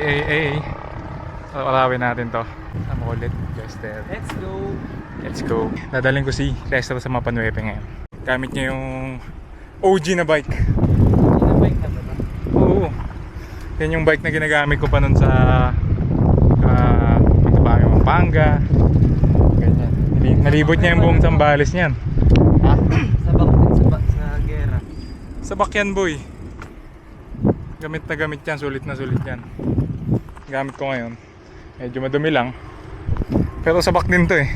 Ay. Arawin natin to. Tama ulit. Lester. Let's go. Let's go. Dadalhin ko si Lester sa Mapa Nueve ngayon. Gamit niya yung OG na bike. Bike na ba? Oo. Yan yung bike na ginagamit ko pa nun sa Pampanga. Ganyan. Nalibot niya yung buong Zambales niyan. Ha? Sa gera. Sa bakyan boy. Gamit na gamit yan. Sulit na sulit yan. Gamit ko ngayon. Medyo madumi lang. Pero sabak din to eh.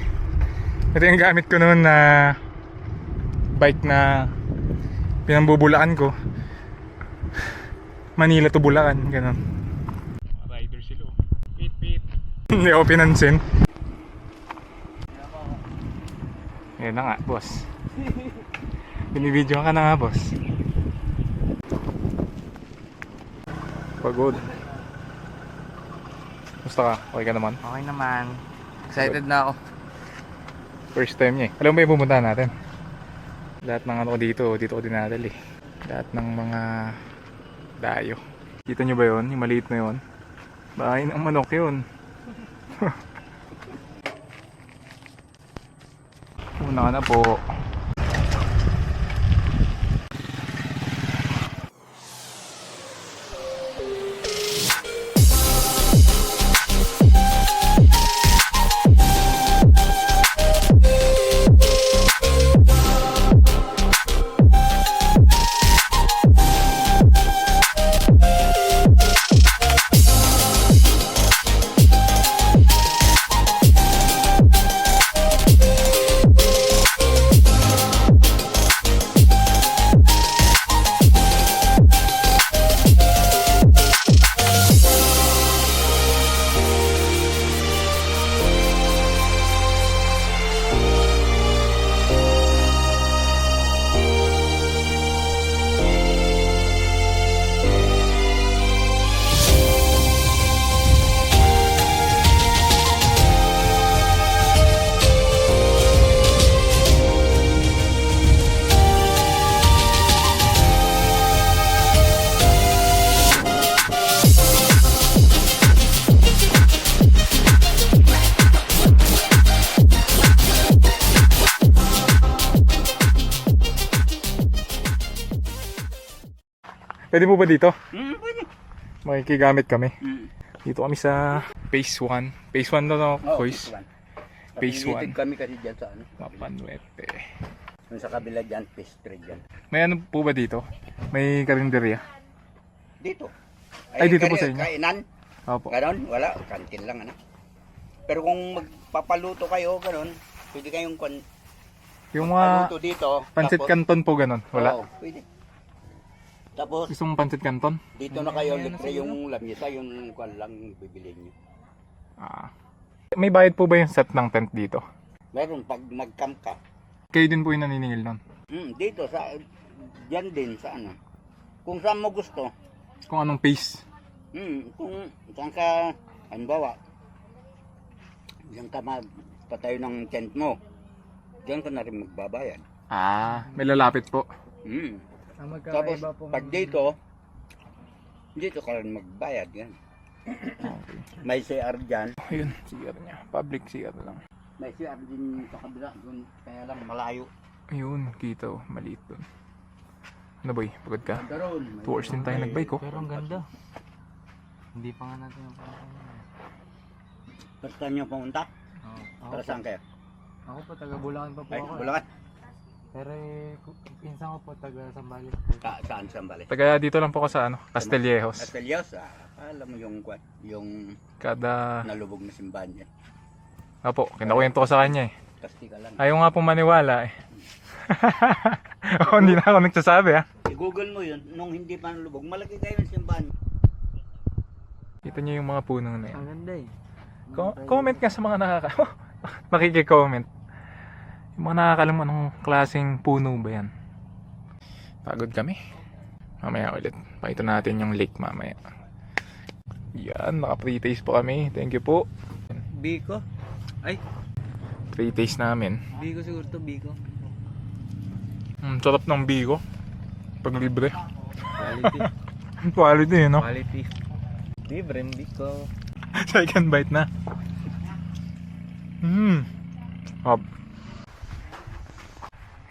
Ito yung gamit ko noon na bike na pinambubulaan ko. Manila to Bulacan, ganun. Rider sila. Pit. Hindi ako pinansin. Yan na nga, boss. Binibidyo ka na nga, boss. Pagod. Gusto ka? Okay ka naman? Okay naman. Excited na ako. First time niya eh. Alam mo yung pumunta natin? Lahat ng ano ko dito ko dinadali. Lahat ng mga dayo. Kita nyo ba yun? Yung maliit na yun? Bahay ng manok yun. Una ka na po. Pwede mo ba dito? Pwede. Makikigamit kami. Dito kami sa Phase 1. Phase 1 na boys. Phase 1. kami kasi dyan sa ano. Mapa Nueve. Yung sa kabila dyan, Phase 3 dyan. May ano po ba dito? May karinderya? Dito. Ay, dito po sa inyo? Kainan. Opo. Ganon, wala. Kantin lang ano. Pero kung magpapaluto kayo, ganon, pwede kayong Yung mga paluto dito. pancit tapos- canton po ganon? Wala? Oo, pwede. Tapos, Gusto mong pancit canton? dito na kayo, libre yung lamisa, yung kwan lang bibili nyo. May bayad po ba yung set ng tent dito? Meron, pag mag-camp ka, Kayo din po yung naniningil nun? dito, dyan din, sa ano. Kung saan mo gusto, Kung anong pace? kung saan ka, halimbawa, diyan ka magpatayo ng tent mo, diyan ka na rin magbabayad. May lalapit po. Tapos, pag dito ka rin magbayad, yan. Okay. May CR dyan. Ayun, CR niya. Public CR lang. May CR din sa kabila, dun, kaya lang malayo. Ayun, kita oh. Maliit dun. Ano boy, pagod ka? Daron, 2 hours din tayo nag-bike oh. Pero ang ganda. Hindi pa nga natin ang Basta nyo pumunta? Oo. Para saan kayo? Ako po, taga Bulacan pa po Ay, ako. Bulacan? Pero pinsan ko po, taga Sambales po. Saan Sambales? Taga dito lang po ako sa ano, Castillejos. Castelios, alam mo yung Kada... nalubog na simbahan yan. Apo, kinakwento ko sa kanya eh. Kastika lang. Ayaw nga pong maniwala eh. Ako, hindi na ako nagsasabi ah. I-google mo yun, nung hindi pa nalubog, malaki kayo ng simbahan. Kita niyo yung mga puno na yan. Ang ganda eh. Comment nga sa mga nakikicomment. Yung mga nakakalam anong klaseng puno ba yan. Pagod kami. Mamaya ulit. Pakita natin yung lake mamaya. Yan, naka-pre-taste po kami. Thank you po. Biko? Ay, Pre-taste namin. Biko siguro to, Biko. Sarap ng bigo. Pag libre. Quality. Quality, no? Quality. Libre, hindi ko. Second bite na. Hop.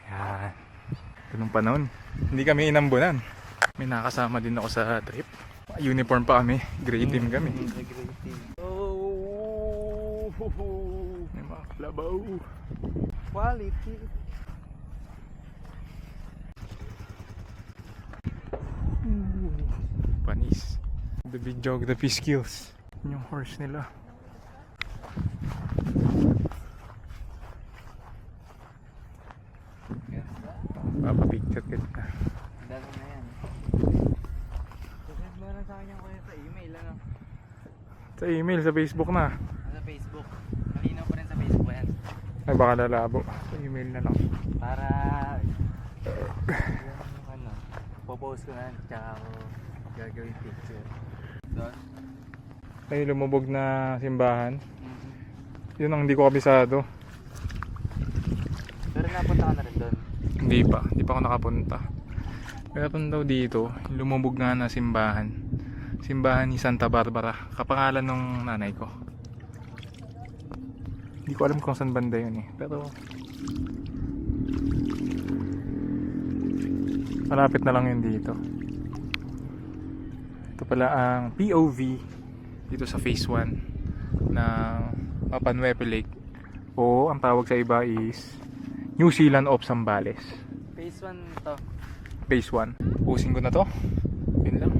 Yan. Ganung panahon. Hindi kami inambunan. May nakasama din ako sa trip. Uniform pa kami. Grey team kami. Oh, May mga kalabaw. quality. Panis. The big geography skills. Yun yung horse nila. Papapicture kita. Dami na yan. Send mo lang sa akin yung kuya sa email, ano? Sa email, sa Facebook na. Sa Facebook. Malinaw pa rin sa Facebook yan. Ay baka lalabo. Sa email na lang. Para yung ano, popost ko na, tsaka ako gagawin picture. Doon? Ay lumubog na simbahan. Yun ang hindi ko kabisado. Pero napunta ka na rin doon. Hindi pa ako nakapunta. Meron daw dito, lumubog nga na simbahan. Simbahan ni Santa Barbara, kapangalan ng nanay ko. Hindi ko alam kung saan banda yun eh. Pero malapit na lang yun dito. Ito pala ang POV dito sa phase 1 ng Mapanuepe Lake. O ang tawag sa iba is New Zealand of Zambales. Phase 1 to. Phase 1. Pusing ko na to. Yun lang.